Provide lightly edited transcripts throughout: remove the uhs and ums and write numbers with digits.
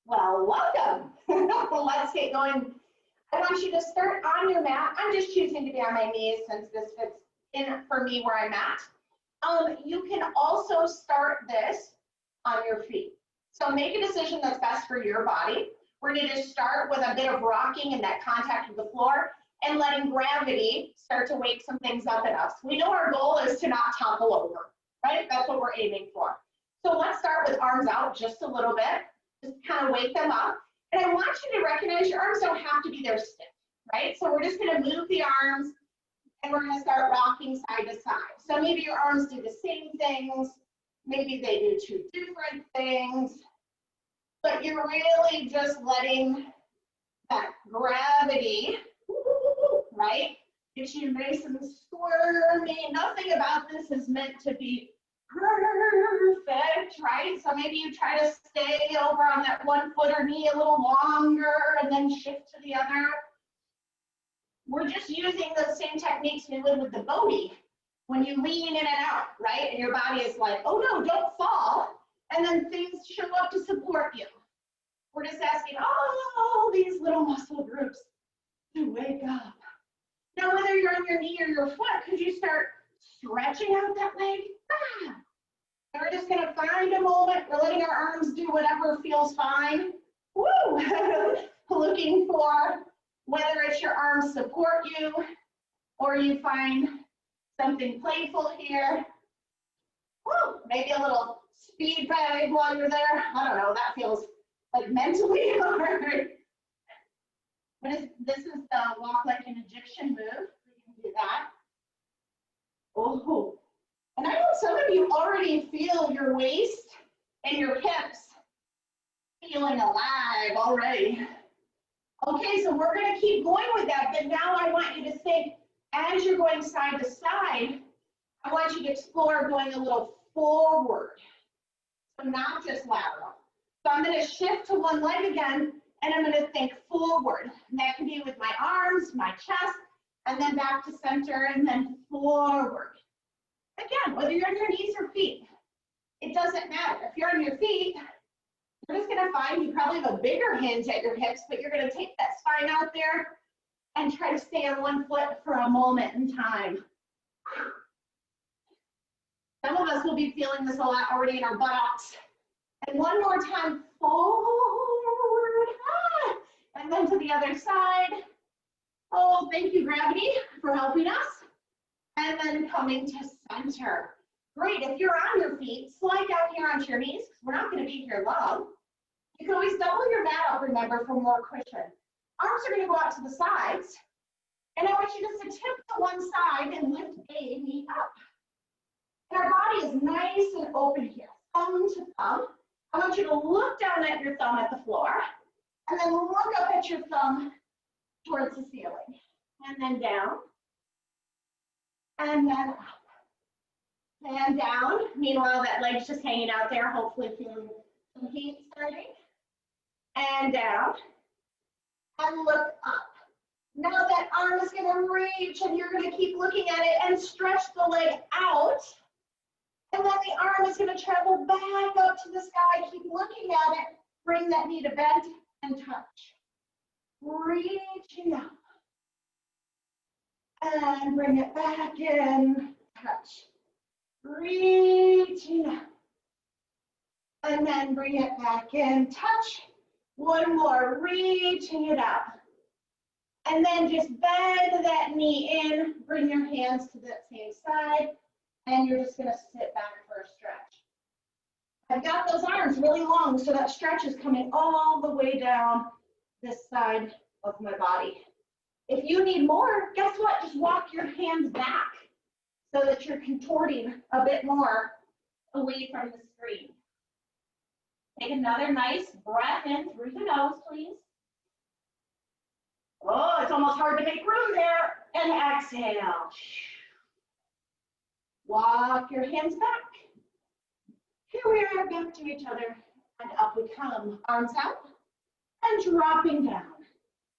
Well, welcome. Let's get going. I want you to start on your mat. I'm just choosing to be on my knees since this fits in for me where I'm at. You can also start this on your feet. So make a decision that's best for your body. We're going to just start with a bit of rocking and that contact with the floor and letting gravity start to wake some things up in us. We know our goal is to not topple over, right? That's what we're aiming for. So let's start with arms out just a little bit. Just kind of wake them up. And I want you to recognize your arms don't have to be there stiff, right? So we're just going to move the arms and we're going to start rocking side to side. So maybe your arms do the same things. Maybe they do two different things. But you're really just letting that gravity, right, get you nice and squirmy. Nothing about this is meant to be perfect, right? So maybe you try to stay over on that 1 foot or knee a little longer and then shift to the other. We're just using the same techniques we would with the Bodhi when you lean in and out, right? And your body is like, oh no, don't fall. And then things show up to support you. We're just asking all these little muscle groups to wake up. Now, whether you're on your knee or your foot, could you start stretching out that leg? And we're just going to find a moment. We're letting our arms do whatever feels fine. Woo! Looking for whether it's your arms support you or you find something playful here. Woo! Maybe a little speed bag while you're there. I don't know. That feels like mentally hard. But this is the walk like an Egyptian move. We can do that. Oh. And I know some of you already feel your waist and your hips feeling alive already. Okay, so we're going to keep going with that, but now I want you to think, as you're going side to side, I want you to explore going a little forward. So not just lateral. So I'm going to shift to one leg again, and I'm going to think forward. And that can be with my arms, my chest, and then back to center, and then forward. Again, whether you're on your knees or feet, it doesn't matter. If you're on your feet, you're just going to find you probably have a bigger hinge at your hips, but you're going to take that spine out there and try to stay on 1 foot for a moment in time. Some of us will be feeling this a lot already in our buttocks. And one more time, forward, and then to the other side. Oh, thank you, gravity, for helping us. And then coming to center. Great, if you're on your feet, slide down here onto your knees, because we're not going to be here long. You can always double your mat up, remember, for more cushion. Arms are going to go out to the sides. And I want you just to tip to one side and lift a knee up. And our body is nice and open here, thumb to thumb. I want you to look down at your thumb at the floor, and then look up at your thumb towards the ceiling. And then down, and then up. And down. Meanwhile, that leg's just hanging out there, hopefully feeling some heat starting. And down, and look up. Now that arm is going to reach, and you're going to keep looking at it and stretch the leg out. And then the arm is going to travel back up to the sky. Keep looking at it. Bring that knee to bend and touch. Reaching up. And bring it back in. Touch. Reaching up. And then bring it back in. Touch. One more. Reaching it up. And then just bend that knee in. Bring your hands to that same side. And you're just going to sit back for a stretch. I've got those arms really long, so that stretch is coming all the way down this side of my body. If you need more, guess what? Just walk your hands back so that you're contorting a bit more away from the screen. Take another nice breath in through the nose, please. Oh, it's almost hard to make room there. And exhale. Walk your hands back. Here we are, back to each other, and up we come. Arms out, and dropping down.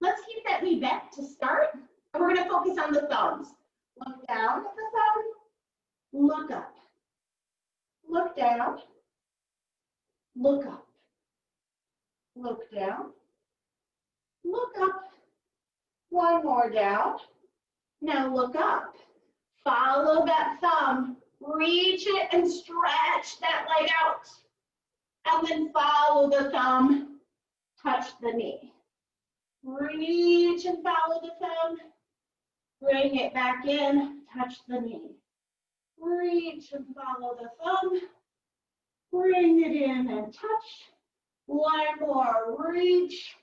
Let's keep that knee bent to start, and we're going to focus on the thumbs. Look down at the thumb, look up. Look down, look up. look down, look up, one more down. Now look up, follow that thumb, reach it and stretch that leg out. And then follow the thumb, touch the knee. Reach and follow the thumb, bring it back in, touch the knee. Reach and follow the thumb, bring it in and touch. One more, reach,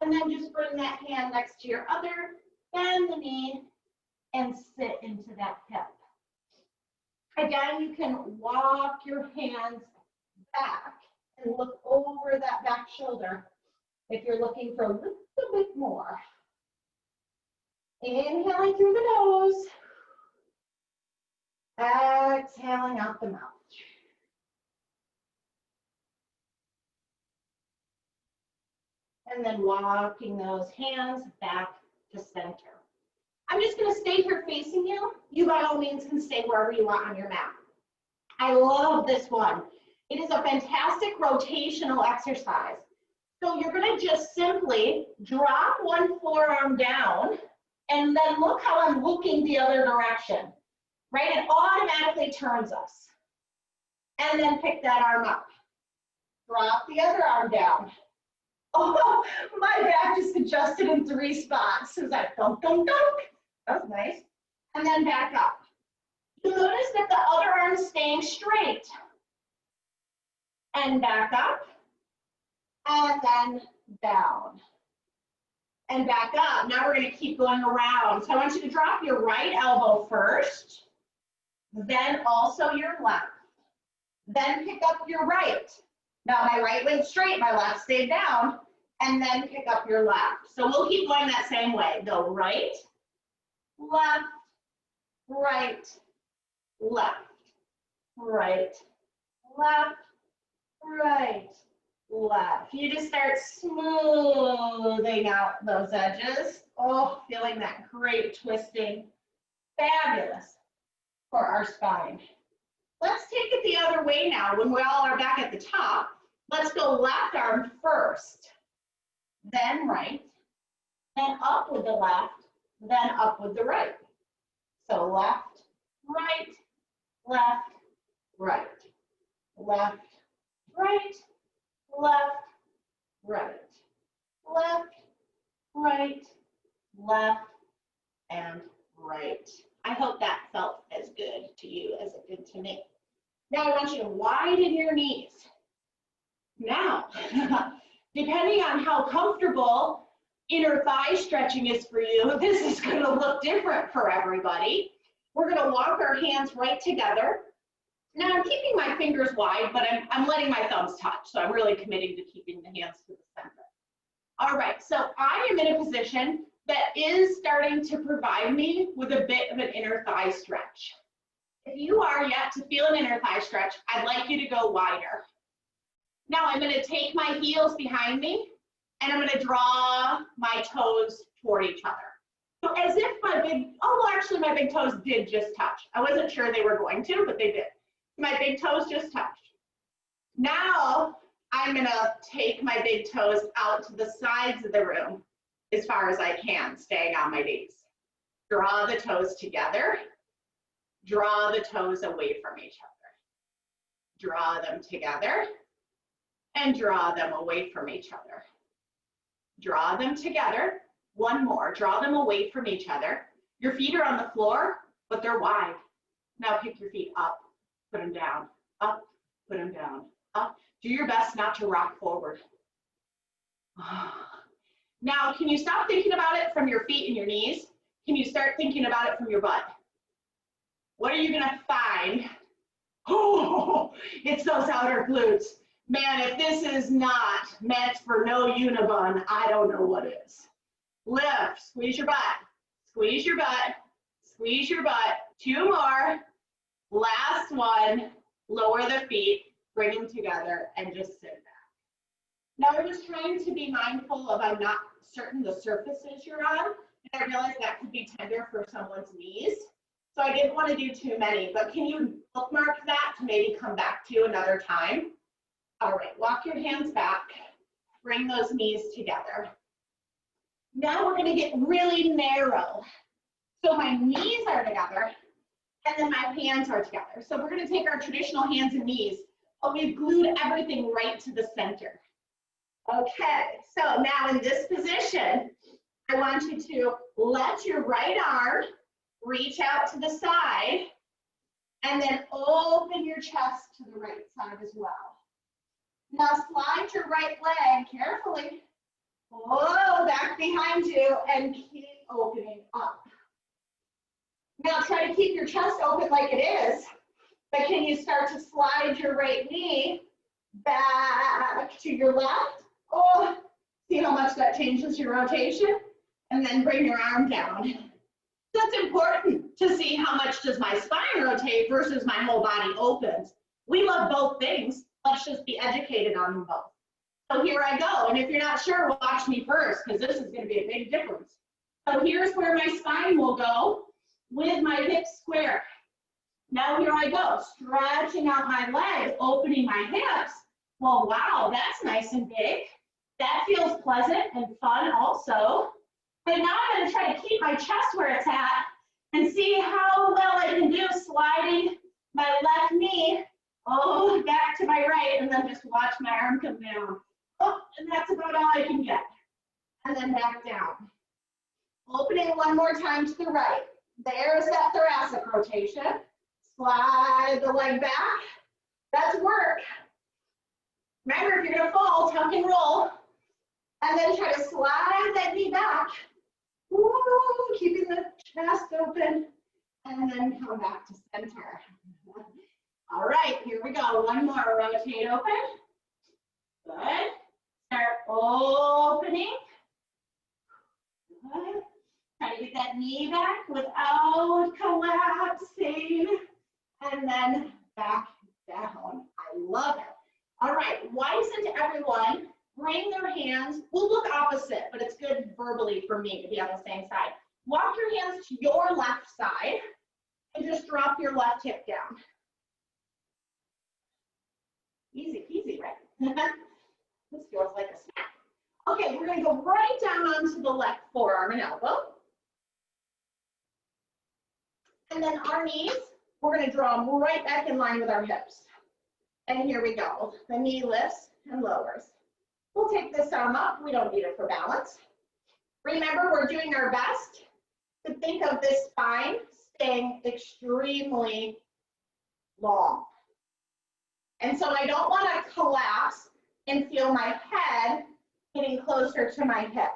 and then just bring that hand next to your other, bend the knee, and sit into that hip. Again, you can walk your hands back and look over that back shoulder if you're looking for a little bit more. Inhaling through the nose, exhaling out the mouth. And then walking those hands back to center. I'm just going to stay here facing you. You by all means can stay wherever you want on your mat. I love this one. It is a fantastic rotational exercise. So you're going to just simply drop one forearm down and then look how I'm looking the other direction, right? It automatically turns us. And then pick that arm up. Drop the other arm down. Oh, my back just adjusted in 3 spots. It was like dunk, dunk, dunk. That was nice. And then back up. You notice that the other arm's staying straight. And back up. And then down. And back up. Now we're going to keep going around. So I want you to drop your right elbow first. Then also your left. Then pick up your right. Now my right went straight, my left stayed down, and then pick up your left. So we'll keep going that same way. Go right, left, right, left, right, left, right, left. You just start smoothing out those edges. Oh, feeling that great twisting. Fabulous for our spine. Let's take it the other way now. When we all are back at the top, let's go left arm first, then right, then up with the left, then up with the right. So left, right, left, right, left, right, left, right, left, right, left, and right. I hope that felt as good to you as it did to me. Now I want you to widen your knees. Now, depending on how comfortable inner thigh stretching is for you, this is going to look different for everybody. We're going to walk our hands right together. Now I'm keeping my fingers wide, but I'm letting my thumbs touch, so I'm really committing to keeping the hands to the center. All right, so I am in a position that is starting to provide me with a bit of an inner thigh stretch. If you are yet to feel an inner thigh stretch, I'd like you to go wider. Now I'm going to take my heels behind me and I'm going to draw my toes toward each other. So as if my big toes did just touch. I wasn't sure they were going to, but they did. My big toes just touched. Now I'm going to take my big toes out to the sides of the room as far as I can, staying on my knees. Draw the toes together. Draw the toes away from each other. Draw them together and draw them away from each other. Draw them together. One more. Draw them away from each other. Your feet are on the floor, but they're wide. Now pick your feet up, put them down, up, put them down, up. Do your best not to rock forward. Now, can you stop thinking about it from your feet and your knees? Can you start thinking about it from your butt? What are you going to find? Oh, it's those outer glutes. Man, if this is not meant for no unibun, I don't know what is. Lift, squeeze your butt, squeeze your butt, squeeze your butt. 2 more. Last one. Lower the feet, bring them together, and just sit back. Now we're just trying to be mindful of I'm not certain the surfaces you're on, and I realize that could be tender for someone's knees. So I didn't want to do too many, but can you bookmark that to maybe come back to another time? All right, walk your hands back. Bring those knees together. Now we're gonna get really narrow. So my knees are together, and then my hands are together. So we're gonna take our traditional hands and knees, but we've glued everything right to the center. Okay, so now in this position, I want you to let your right arm reach out to the side, and then open your chest to the right side as well. Now slide your right leg carefully, back behind you, and keep opening up. Now try to keep your chest open like it is, but can you start to slide your right knee back to your left? Oh, see how much that changes your rotation? And then bring your arm down. So it's important to see how much does my spine rotate versus my whole body opens. We love both things. Let's just be educated on them both. So here I go. And if you're not sure, watch me first, because this is going to be a big difference. So here's where my spine will go with my hips square. Now here I go, stretching out my legs, opening my hips. Well, wow, that's nice and big. That feels pleasant and fun also. But now I'm going to try to keep my chest where it's at and see how well I can do sliding my left knee back to my right, and then just watch my arm come down. And that's about all I can get. And then back down. Opening one more time to the right. There's that thoracic rotation. Slide the leg back. That's work. Remember, if you're going to fall, tuck and roll. And then try to slide that knee back. Woo, keeping the chest open. And then come back to center. All right, here we go. One more. Rotate open. Good. Start opening. Good. Try to get that knee back without collapsing. And then back down. I love it. All right, why doesn't everyone bring their hands, we'll look opposite, but it's good verbally for me to be on the same side. Walk your hands to your left side and just drop your left hip down. Easy peasy, right? This feels like a snack. Okay, we're gonna go right down onto the left forearm and elbow. And then our knees, we're gonna draw them right back in line with our hips. And here we go. The knee lifts and lowers. We'll take this arm up. We don't need it for balance. Remember, we're doing our best to think of this spine staying extremely long. And so I don't want to collapse and feel my head getting closer to my hip,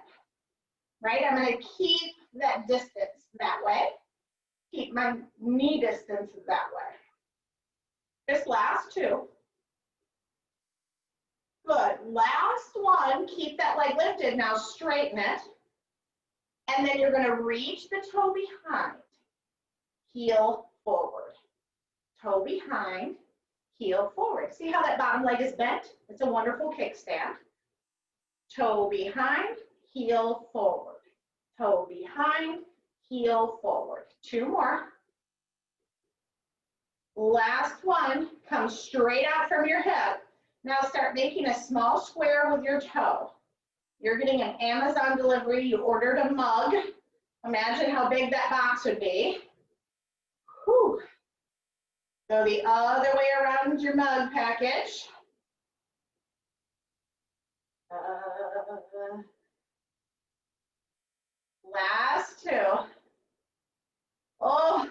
right? I'm going to keep that distance that way. Keep my knee distance that way. Just last two. Good. Last one. Keep that leg lifted. Now straighten it. And then you're going to reach the toe behind. Heel forward. Toe behind. Heel forward. See how that bottom leg is bent? It's a wonderful kickstand. Toe behind. Heel forward. Toe behind. Heel forward. Two more. Last one. Come straight out from your hip. Now start making a small square with your toe. You're getting an Amazon delivery. You ordered a mug. Imagine how big that box would be. Whew. Go the other way around your mug package. Last two. Oh,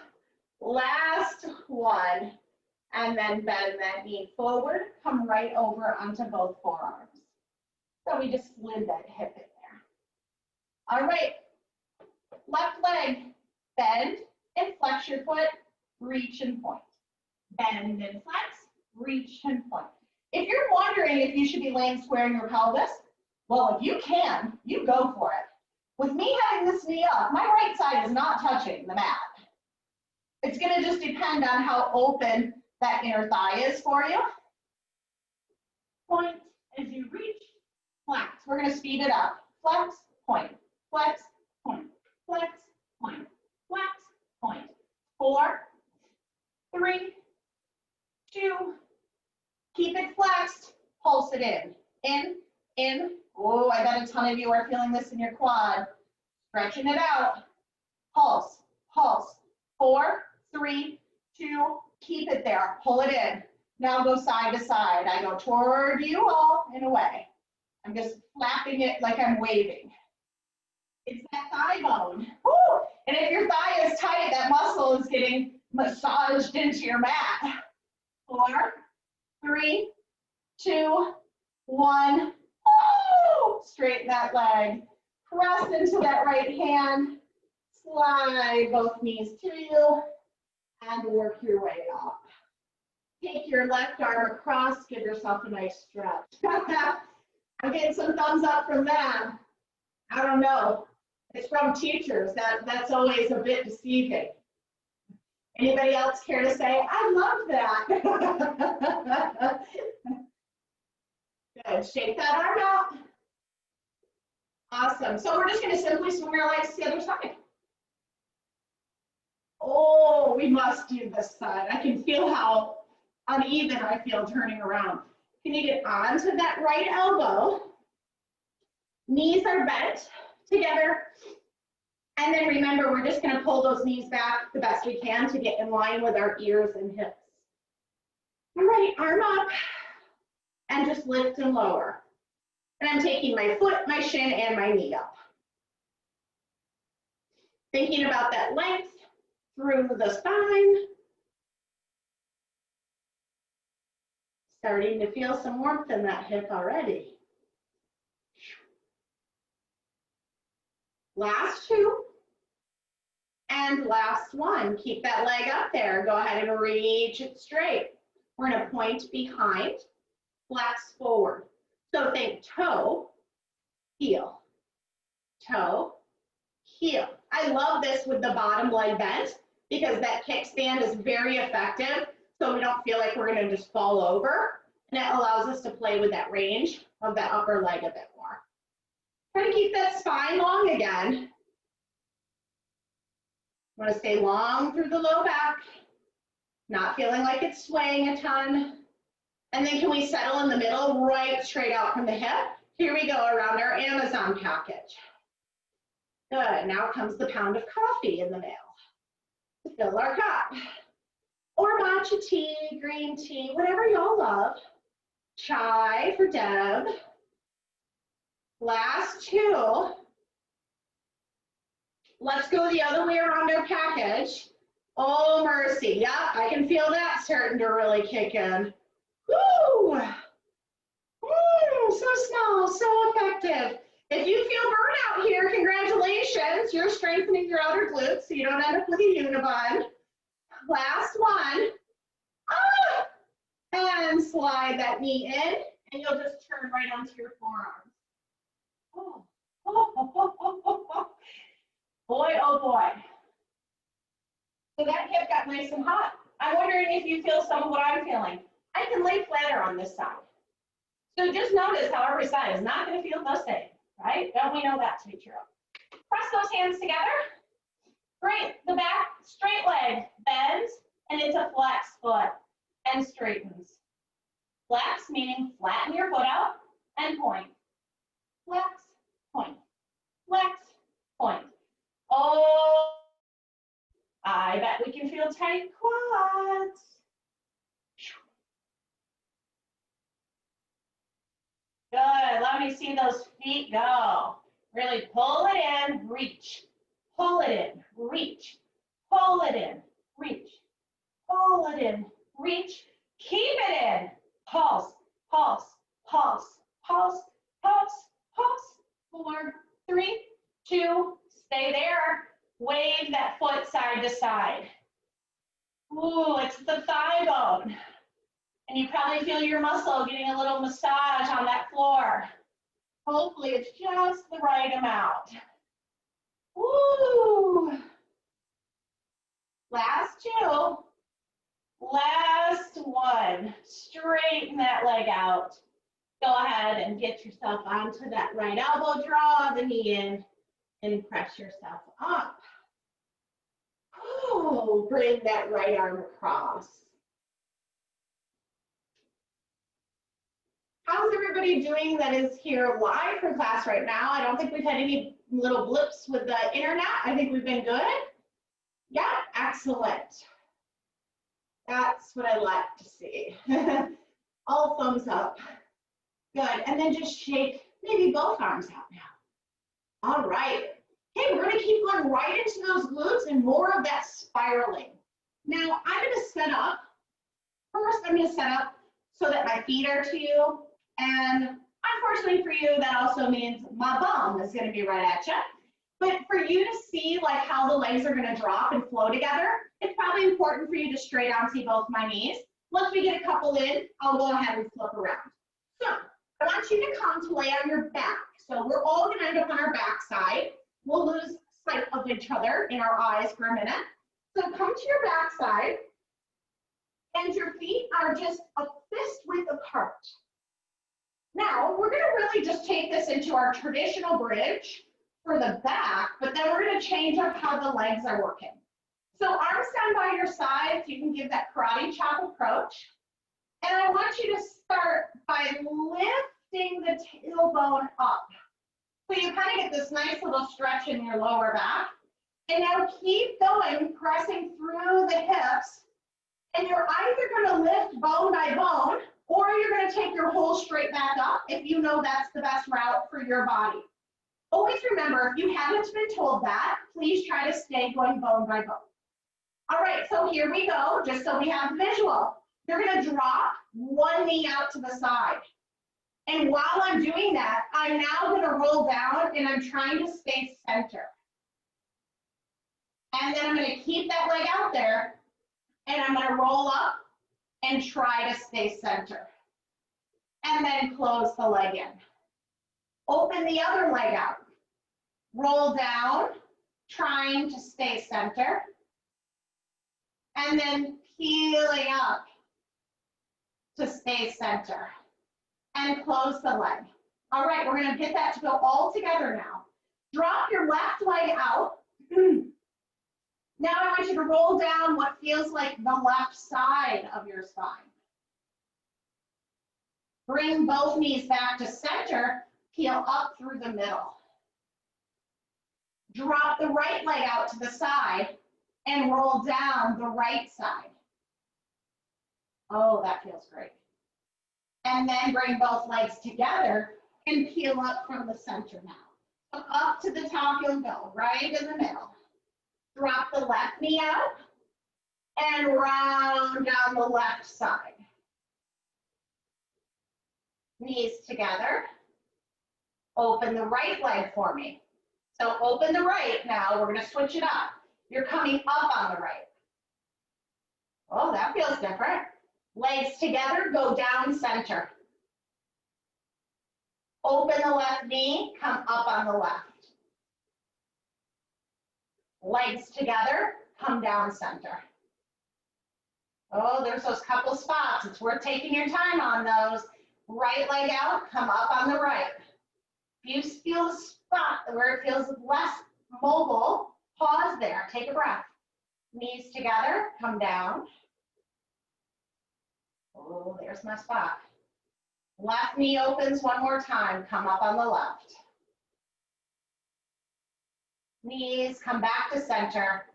last one. And then bend that knee forward, come right over onto both forearms. So we just slid that hip in there. All right, left leg, bend and flex your foot, reach and point. Bend and flex, reach and point. If you're wondering if you should be laying square in your pelvis, well, if you can, you go for it. With me having this knee up, my right side is not touching the mat. It's gonna just depend on how open that inner thigh is for you. Point as you reach, flex. We're going to speed it up. Flex, point, flex, point, flex, point, flex, point. 4, 3, 2, keep it flexed, pulse it in, Oh, I bet a ton of you are feeling this in your quad. Stretching it out. Pulse, pulse. 4, 3, 2, keep it there. Pull it in. Now go side to side. I go toward you all and away. I'm just flapping it like I'm waving. It's that thigh bone. Woo! And if your thigh is tight, that muscle is getting massaged into your mat. 4, 3, 2, 1. Woo! Straighten that leg. Press into that right hand. Slide both knees to you and work your way up. Take your left arm across, give yourself a nice stretch. I'm getting some thumbs up from them. I don't know. It's from teachers. That's always a bit deceiving. Anybody else care to say, I love that? Good. Shake that arm out. Awesome. So we're just going to simply swing our legs to the other side. Oh, we must do this side. I can feel how uneven I feel turning around. Can you get onto that right elbow? Knees are bent together. And then remember, we're just going to pull those knees back the best we can to get in line with our ears and hips. All right, arm up. And just lift and lower. And I'm taking my foot, my shin, and my knee up. Thinking about that length through the spine. Starting to feel some warmth in that hip already. Last 2. And last 1. Keep that leg up there. Go ahead and reach it straight. We're going to point behind, flex forward. So think toe, heel, toe, heel. I love this with the bottom leg bent because that kickstand is very effective, so we don't feel like we're going to just fall over, and it allows us to play with that range of that upper leg a bit more. Try to keep that spine long again. Want to stay long through the low back, not feeling like it's swaying a ton. And then can we settle in the middle, right straight out from the hip? Here we go around our Amazon package. Good, now comes the pound of coffee in the mail to fill our cup. Or matcha tea, green tea, whatever y'all love. Chai for Deb. Last 2. Let's go the other way around our package. Oh, mercy. Yeah, I can feel that starting to really kick in. Woo! So small, so effective. If you feel burnout here, congratulations. You're strengthening your outer glutes so you don't end up with a unibund. Last 1. Ah! And slide that knee in, and you'll just turn right onto your forearms. Oh. Boy, oh boy. So that hip got nice and hot. I'm wondering if you feel some of what I'm feeling. I can lay flatter on this side. So just notice how every side is not going to feel the same, right? Don't we know that to be true? Press those hands together. Great. The back straight leg bends, and it's a flex foot and straightens. Flex meaning flatten your foot out and point. Flex, point. Flex, point. Oh, I bet we can feel tight quads. Good. Let me see those feet go. Really pull it in, reach. Pull it in, reach. Pull it in, reach. Pull it in, reach. Keep it in. Pulse, pulse, pulse, pulse, pulse, pulse. 4, 3, 2, stay there. Wave that foot side to side. Ooh, it's the thigh bone. And you probably feel your muscle getting a little massage on that floor. Hopefully it's just the right amount. Woo! Last 2. Last 1. Straighten that leg out. Go ahead and get yourself onto that right elbow. Draw the knee in and press yourself up. Oh, bring that right arm across. How's everybody everybody doing that is here live for class right now? I don't think we've had any little blips with the internet. I think we've been good. Yeah, excellent. That's what I like to see. All thumbs up. Good, and then just shake maybe both arms out now. All right. Hey, we're gonna keep going right into those glutes and more of that spiraling. Now, I'm gonna set up, first I'm gonna set up so that my feet are to you, and unfortunately for you, that also means my bum is gonna be right at you. But for you to see like how the legs are gonna drop and flow together, it's probably important for you to straight on see both my knees. Once we get a couple in, I'll go ahead and flip around. So I want you to come to lay on your back. So we're all gonna end up on our back side. We'll lose sight of each other in our eyes for a minute. So come to your back side, and your feet are just a fist width apart. Now, we're gonna really just take this into our traditional bridge for the back, but then we're gonna change up how the legs are working. So arms down by your sides, you can give that karate chop approach. And I want you to start by lifting the tailbone up. So you kind of get this nice little stretch in your lower back. And now keep going, pressing through the hips. And you're either gonna lift bone by bone, or you're gonna take your whole straight back up if you know that's the best route for your body. Always remember, if you haven't been told that, please try to stay going bone by bone. All right, so here we go, just so we have the visual. You're gonna drop one knee out to the side. And while I'm doing that, I'm now gonna roll down and I'm trying to stay center. And then I'm gonna keep that leg out there and I'm gonna roll up and try to stay center. And then close the leg in. Open the other leg out. Roll down, trying to stay center. And then peeling up to stay center. And close the leg. All right, we're gonna get that to go all together now. Drop your left leg out. Now I want you to roll down what feels like the left side of your spine. Bring both knees back to center, peel up through the middle. Drop the right leg out to the side and roll down the right side. Oh, that feels great. And then bring both legs together and peel up from the center now. So up to the top you'll go, right in the middle. Drop the left knee out and round down the left side. Knees together. Open the right leg for me. So open the right now, we're gonna switch it up. You're coming up on the right. Oh, that feels different. Legs together, go down center. Open the left knee, come up on the left. Legs together, come down center. Oh, there's those couple spots. It's worth taking your time on those. Right leg out, come up on the right. If you feel a spot where it feels less mobile, pause there, take a breath. Knees together, come down. Oh, there's my spot. Left knee opens one more time, come up on the left. Knees come back to center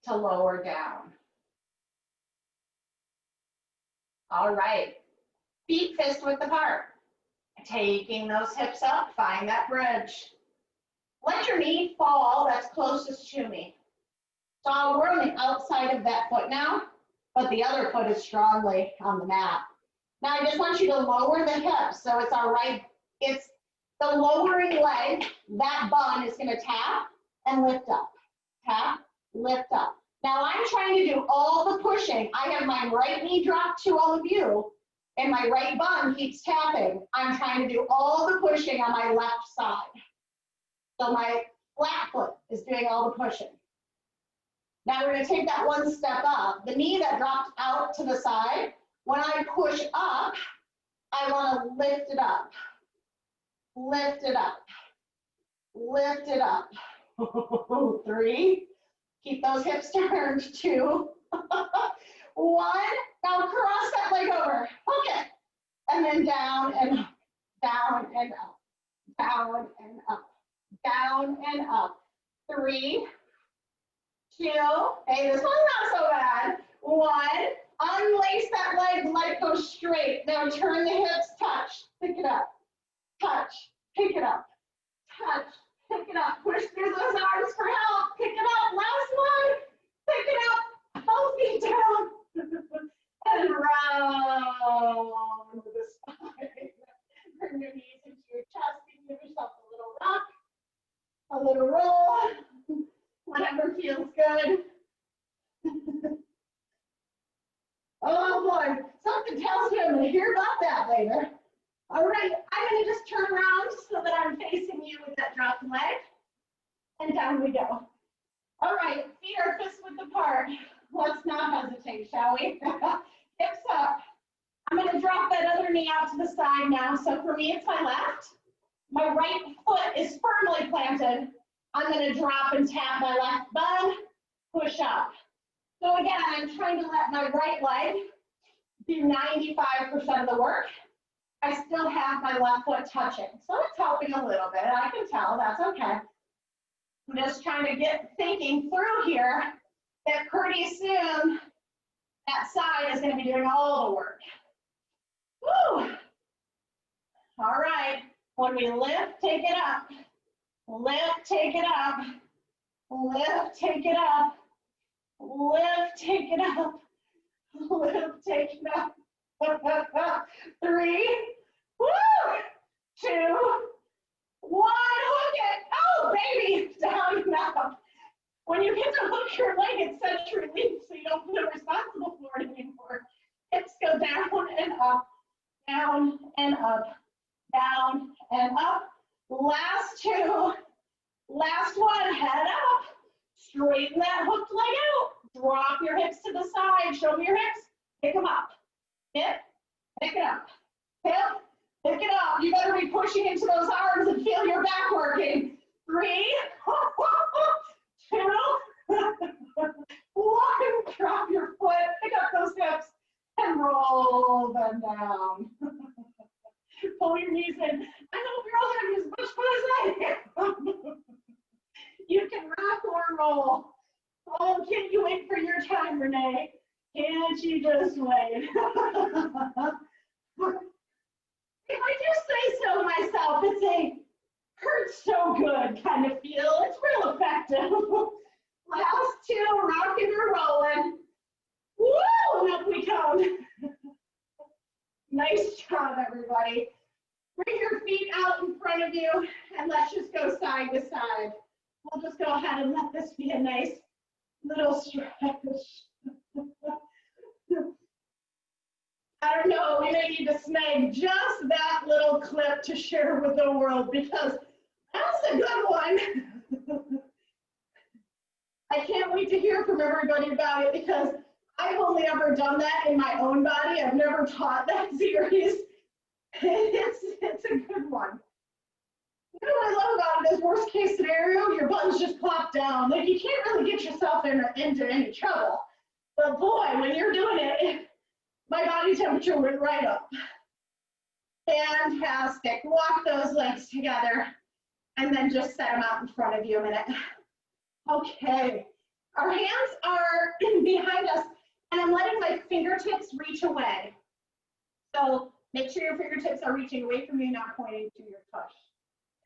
to lower down. All right, feet fist width apart. Taking those hips up, find that bridge. Let your knee fall that's closest to me. So we're on the outside of that foot now, but the other foot is strongly on the mat. Now I just want you to lower the hips. So it's our right, it's the lowering leg, that bun is gonna tap and lift up. Tap, lift up. Now I'm trying to do all the pushing. I have my right knee dropped to all of you, and my right bun keeps tapping. I'm trying to do all the pushing on my left side. So my flat foot is doing all the pushing. Now we're gonna take that one step up. The knee that dropped out to the side, when I push up, I wanna lift it up. Lift it up. Lift it up. 3. Keep those hips turned. 2. 1. Now cross that leg over. Okay. And then down and up. down and up, down and up, down and up. 3, 2, hey, this one's not so bad. 1, unlace that leg, let it go straight. Now turn the hips, touch, pick it up, touch, pick it up, touch, pick it up. Push through those arms for help, pick it up. Last one, pick it up, healthy down. And round the spine. Bring your knees into your chest and give yourself a little rock, a little roll, whatever feels good. Oh boy, something tells me I'm going to hear about that later. All right, I'm going to just turn around so that I'm facing you with that dropped leg. And down we go. All right, feet are fist width apart. Let's not hesitate, shall we? Hips up. I'm going to drop that other knee out to the side now. So for me, it's my left. My right foot is firmly planted. I'm going to drop and tap my left bum, push up. So again, I'm trying to let my right leg do 95% of the work. I still have my left foot touching. So it's helping a little bit. I can tell, that's okay. I'm just trying to get thinking through here that pretty soon that side is going to be doing all the work. Woo! All right, when we lift, take it up. Lift, take it up. Lift, take it up. Lift, take it up. Lift, take it up. 3, woo! 2, 1, hook it. Oh, baby, down and up. When you get to hook your leg, it's such relief, so you don't feel responsible for it anymore. Hips go down and up, down and up, down and up. Last 2, last one, head up. Straighten that hooked leg out. Drop your hips to the side. Show me your hips. Pick them up. Hip, pick it up. Hip, pick it up. You better be pushing into those arms and feel your back working. 3, 2, 1. Drop your foot. Pick up those hips and roll them down. Pull your knees in. I know we're all having as much fun as I am. You can rock or roll. Oh, can't you wait for your time, Renee? Can't you just wait? If I do say so myself, it's a hurts so good kind of feel. It's real effective. Last 2, rocking or rolling. Woo, and up we come. Nice job, everybody. Bring your feet out in front of you, and let's just go side to side. We'll just go ahead and let this be a nice little stretch. I don't know, we may need to snag just that little clip to share with the world because that's a good one. I can't wait to hear from everybody about it because I've only ever done that in my own body. I've never taught that series. It's a good one. You know what I love about it is worst case scenario, your buttons just plop down. Like you can't really get yourself into any trouble. But boy, when you're doing it, my body temperature went right up. Fantastic. Walk those legs together and then just set them out in front of you a minute. Okay. Our hands are behind us and I'm letting my fingertips reach away. So make sure your fingertips are reaching away from you, not pointing to your tush.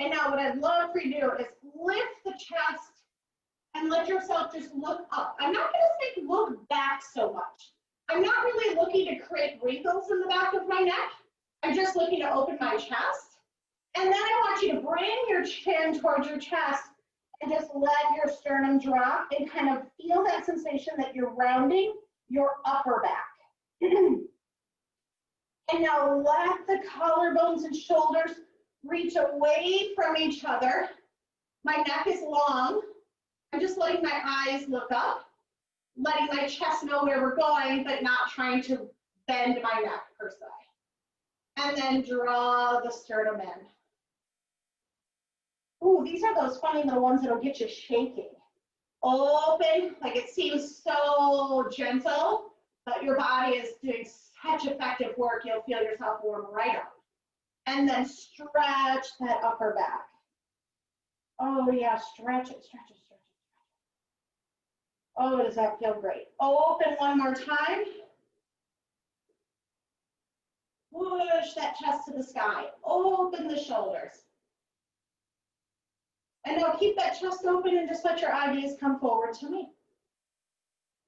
And now what I'd love for you to do is lift the chest and let yourself just look up. I'm not going to say look back so much. I'm not really looking to create wrinkles in the back of my neck. I'm just looking to open my chest. And then I want you to bring your chin towards your chest and just let your sternum drop and kind of feel that sensation that you're rounding your upper back. And now let the collarbones and shoulders reach away from each other. My neck is long. I'm just letting my eyes look up, letting my chest know where we're going, but not trying to bend my neck per se. And then draw the sternum in. Ooh, these are those funny little ones that'll get you shaking. Open, like it seems so gentle, but your body is doing such effective work, you'll feel yourself warm right up. And then stretch that upper back. Oh yeah, stretch it, stretch it, stretch it. Oh, does that feel great? Open one more time. Push that chest to the sky. Open the shoulders. And now keep that chest open and just let your ideas come forward to me.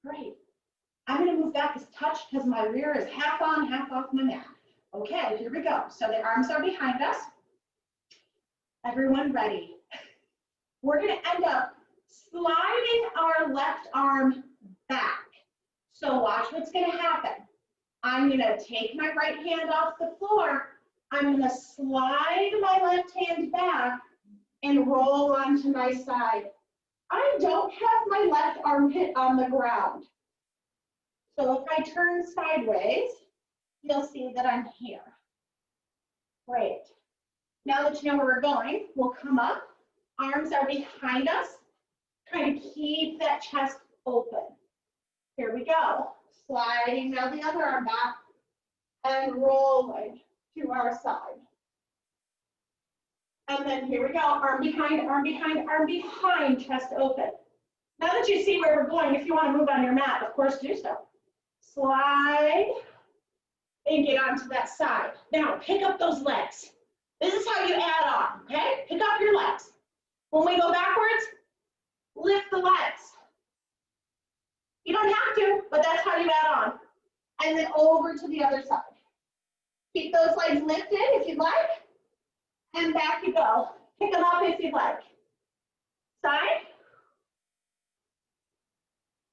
Great. I'm going to move back a touch because my rear is half on, half off my mat. Okay, here we go. So the arms are behind us. Everyone ready? We're going to end up sliding our left arm back. So watch what's going to happen. I'm going to take my right hand off the floor. I'm going to slide my left hand back and roll onto my side. I don't have my left armpit on the ground. So if I turn sideways, you'll see that I'm here. Great. Now that you know where we're going, we'll come up. Arms are behind us. Try to keep that chest open. Here we go. Sliding now the other arm back and rolling to our side. And then here we go, arm behind, arm behind, arm behind, chest open. Now that you see where we're going, if you want to move on your mat, of course do so. Slide and get onto that side. Now pick up those legs. This is how you add on, okay? Pick up your legs. When we go backwards, lift the legs. You don't have to, but that's how you add on. And then over to the other side. Keep those legs lifted if you'd like. And back you go. Pick them up if you'd like. Side.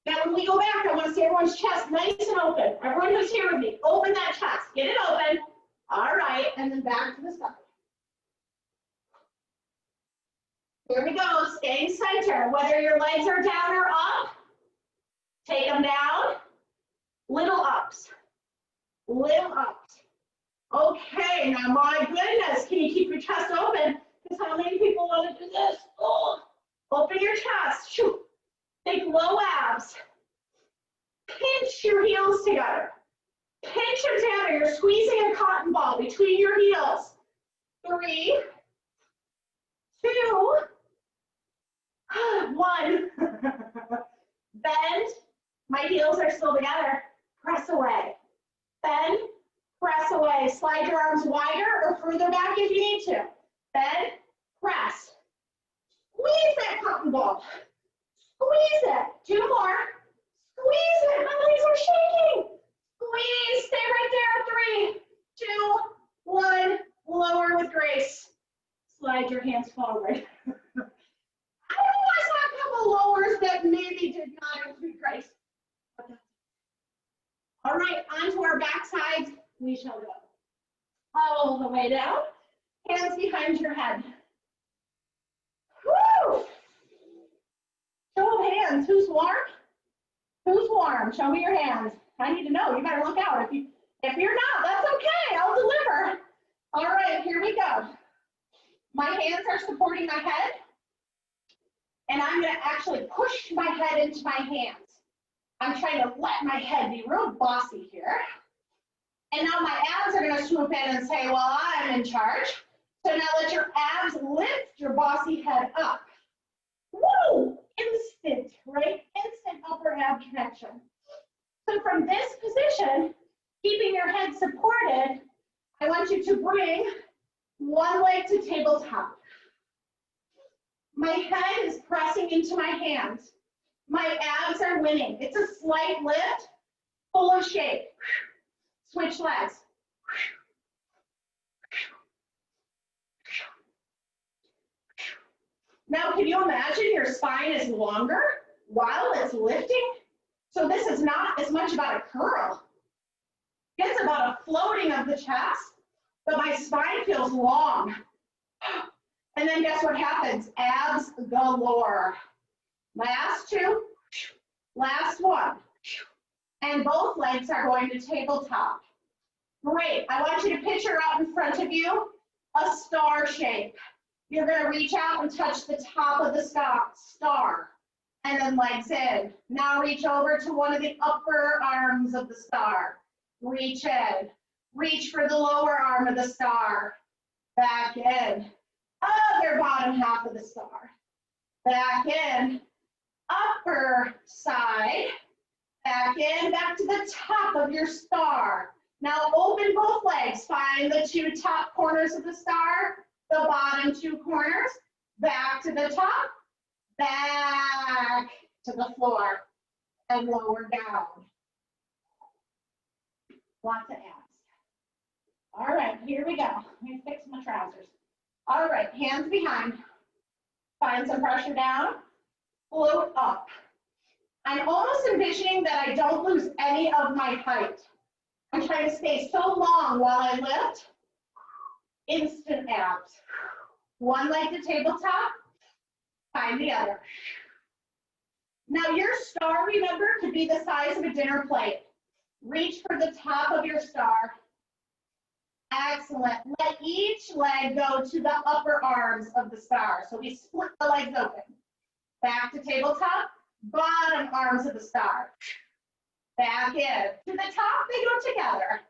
Now when we go back, I want to see everyone's chest nice and open. Everyone who's here with me, open that chest. Get it open. All right, and then back to the side. Here we go, staying center. Whether your legs are down or up, take them down. Little ups. Little ups. Okay, now my goodness, can you keep your chest open? Because how many people want to do this? Oh, open your chest. Shoot. Think low abs. Pinch your heels together. Pinch them together. You're squeezing a cotton ball between your heels. 3, 2, 1. Bend. My heels are still together. Press away. Bend. Press away. Slide your arms wider or further back if you need to. Bend. Press. Squeeze that cotton ball. Squeeze it. 2 more. Squeeze it. My legs are shaking. Squeeze. Stay right there. 3, 2, 1. Lower with grace. Slide your hands forward. I saw a couple lowers that maybe did not include grace. All right, onto our back sides we shall go. All the way down. Hands behind your head. Woo! Show of hands. Who's warm? Who's warm? Show me your hands. I need to know. You better look out. If you're not, that's okay. I'll deliver. All right, here we go. My hands are supporting my head. And I'm going to actually push my head into my hands. I'm trying to let my head be real bossy here. And now my abs are going to swoop in and say, well, I'm in charge. So now let your abs lift your bossy head up. Woo! Instant, right? Instant upper ab connection. So from this position, keeping your head supported, I want you to bring one leg to tabletop. My head is pressing into my hands. My abs are winning. It's a slight lift, full of shape. Switch legs. Now, can you imagine your spine is longer while it's lifting? So this is not as much about a curl. It's about a floating of the chest, but my spine feels long. And then guess what happens? Abs galore. Last 2, last 1. And both legs are going to tabletop. Great. I want you to picture out in front of you a star shape. You're going to reach out and touch the top of the star. And then legs in. Now reach over to one of the upper arms of the star. Reach in. Reach for the lower arm of the star. back in, other bottom half of the star, back in, upper side, back in, back to the top of your star. Now open both legs, find the two top corners of the star, the bottom two corners, back to the top, back to the floor, and lower down. Lots of abs. All right, here we go. Let me fix my trousers. All right, hands behind. Find some pressure down, float up. I'm almost envisioning that I don't lose any of my height. I'm trying to stay so long while I lift. Instant abs. One leg to tabletop, find the other. Now your star, remember, could be the size of a dinner plate. Reach for the top of your star. Excellent. Let each leg go to the upper arms of the star. So we split the legs open. Back to tabletop, bottom arms of the star. Back in. To the top, they go together.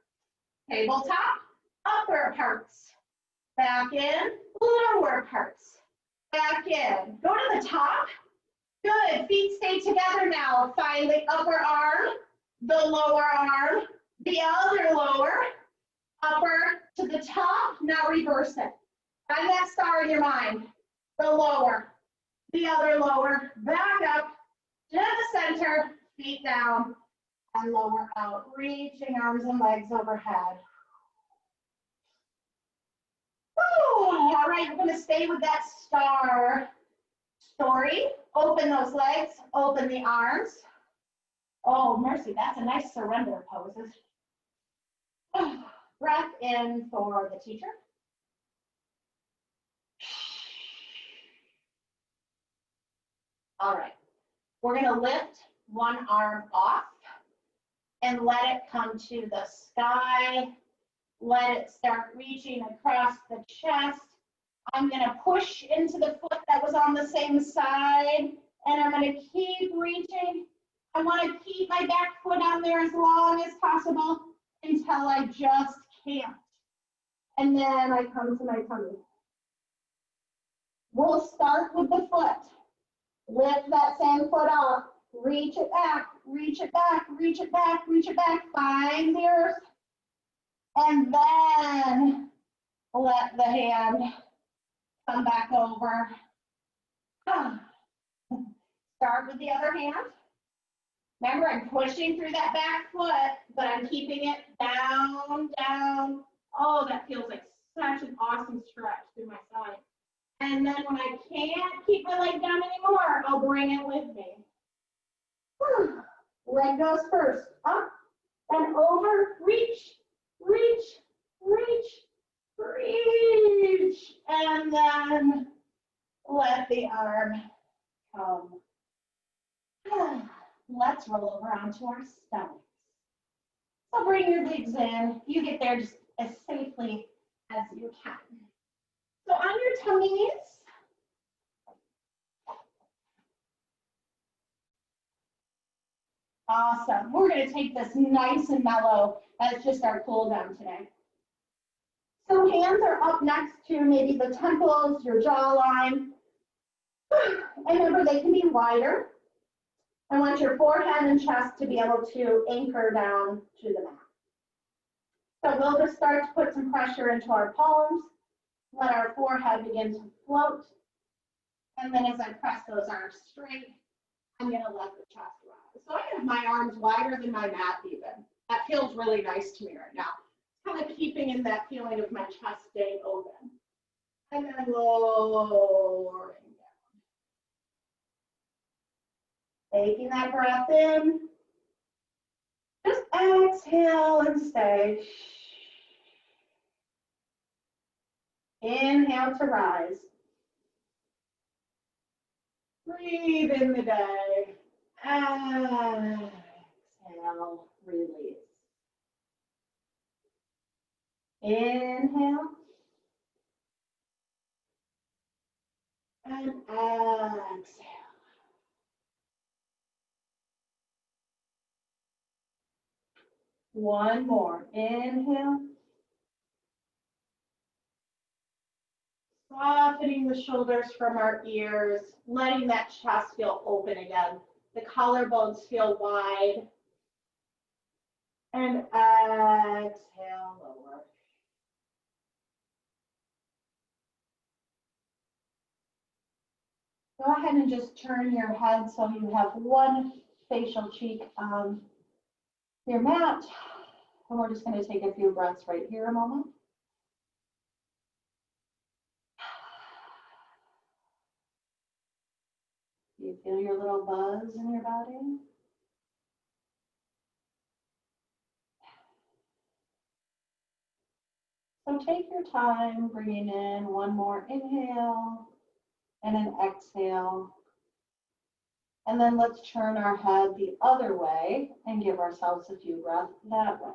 Tabletop, upper parts. Back in, lower parts. Back in. Go to the top. Good. Feet stay together now. Find the upper arm, the lower arm, the other lower, upper to the top. Now reverse it. Find that star in your mind. The lower, the other lower, back up to the center, feet down, and lower out. Reaching arms and legs overhead. Woo. All right, we're going to stay with that star story. Open those legs, open the arms. Oh, mercy, that's a nice surrender poses. Breath in for the teacher. All right, we're going to lift one arm off and let it come to the sky. Let it start reaching across the chest. I'm going to push into the foot that was on the same side, and I'm going to keep reaching. I want to keep my back foot on there as long as possible until I just can't. And then I come to my tummy. We'll start with the foot. Lift that same foot up. Reach it back, reach it back, reach it back, reach it back. Find the earth. And then let the hand come back over. Start with the other hand. Remember, I'm pushing through that back foot, but I'm keeping it down, down. Oh, that feels like such an awesome stretch through my side. And then when I can't keep my leg down anymore, I'll bring it with me. Leg goes first. Up and over. Reach, reach, reach, reach. And then let the arm come. Let's roll over onto our stomachs. So bring your legs in. You get there just as safely as you can. So on your tummies, awesome. We're going to take this nice and mellow as just our cool down today. So hands are up next to maybe the temples, your jawline. And remember, they can be wider. I want your forehead and chest to be able to anchor down to the mat. So we'll just start to put some pressure into our palms. Let our forehead begin to float. And then as I press those arms straight, I'm going to let the chest rise. So I have my arms wider than my mat even. That feels really nice to me right now. Kind of keeping in that feeling of my chest staying open. And then lowering down. Taking that breath in. Just exhale and stay. Inhale to rise. Breathe in the day. Exhale, release. Inhale. And exhale. One more. Inhale. Softening the shoulders from our ears, letting that chest feel open again. The collarbones feel wide. And exhale, lower. Go ahead and just turn your head so you have one facial cheek on your mat. And we're just going to take a few breaths right here a moment. You feel your little buzz in your body? So take your time bringing in one more inhale and an exhale. And then let's turn our head the other way and give ourselves a few breaths that way.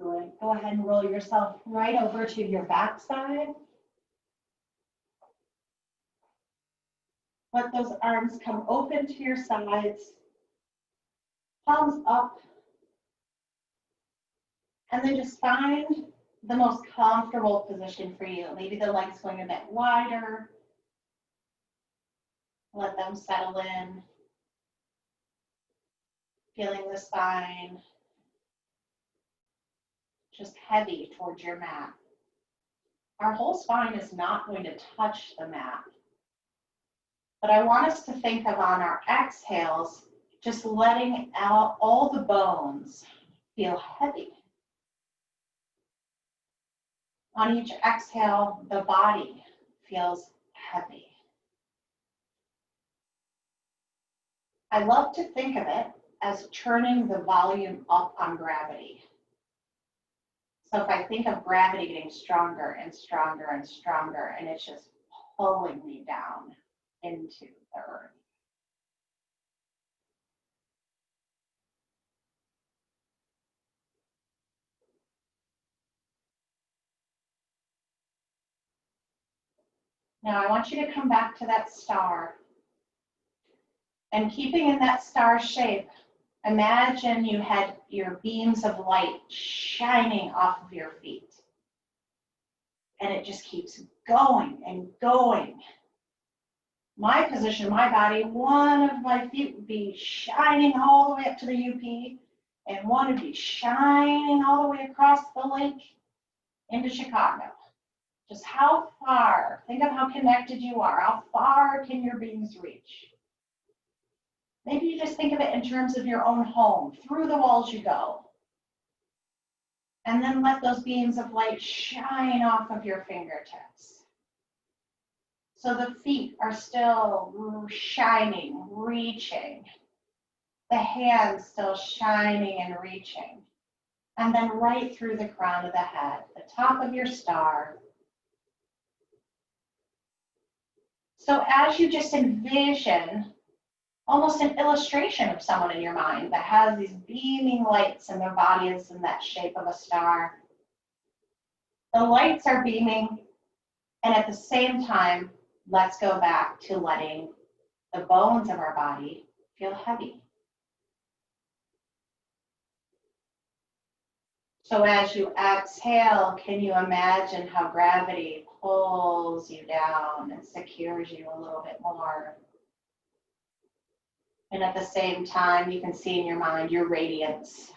Excellent. Go ahead and roll yourself right over to your backside. Let those arms come open to your sides, palms up, and then just find the most comfortable position for you. Maybe the legs going a bit wider. Let them settle in. Feeling the spine just heavy towards your mat. Our whole spine is not going to touch the mat. But I want us to think of on our exhales, just letting out all the bones feel heavy. On each exhale, the body feels heavy. I love to think of it as turning the volume up on gravity. So if I think of gravity getting stronger and stronger and stronger, and it's just pulling me down into the earth. Now I want you to come back to that star. And keeping in that star shape, imagine you had your beams of light shining off of your feet. And it just keeps going and going. My position, my body, one of my feet would be shining all the way up to the UP, and one would be shining all the way across the lake into Chicago. Just how far, think of how connected you are. How far can your beams reach? Maybe you just think of it in terms of your own home. Through the walls you go. And then let those beams of light shine off of your fingertips. So the feet are still shining, reaching. The hands still shining and reaching. And then right through the crown of the head, the top of your star. So as you just envision almost an illustration of someone in your mind that has these beaming lights and their body is in that shape of a star. The lights are beaming, and at the same time, let's go back to letting the bones of our body feel heavy. So as you exhale, can you imagine how gravity pulls you down and secures you a little bit more? And at the same time, you can see in your mind your radiance.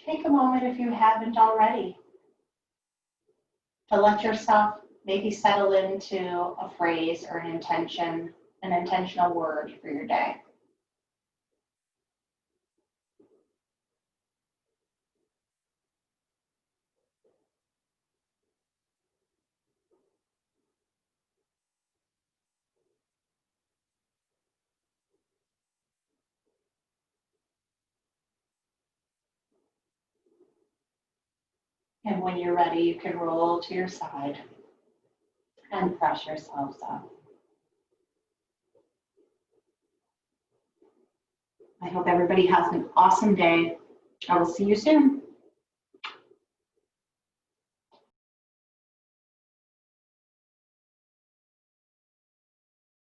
Take a moment, if you haven't already, to let yourself maybe settle into a phrase or an intention an intentional word for your day. And when you're ready, you can roll to your side and press yourselves up. I hope everybody has an awesome day. I will see you soon.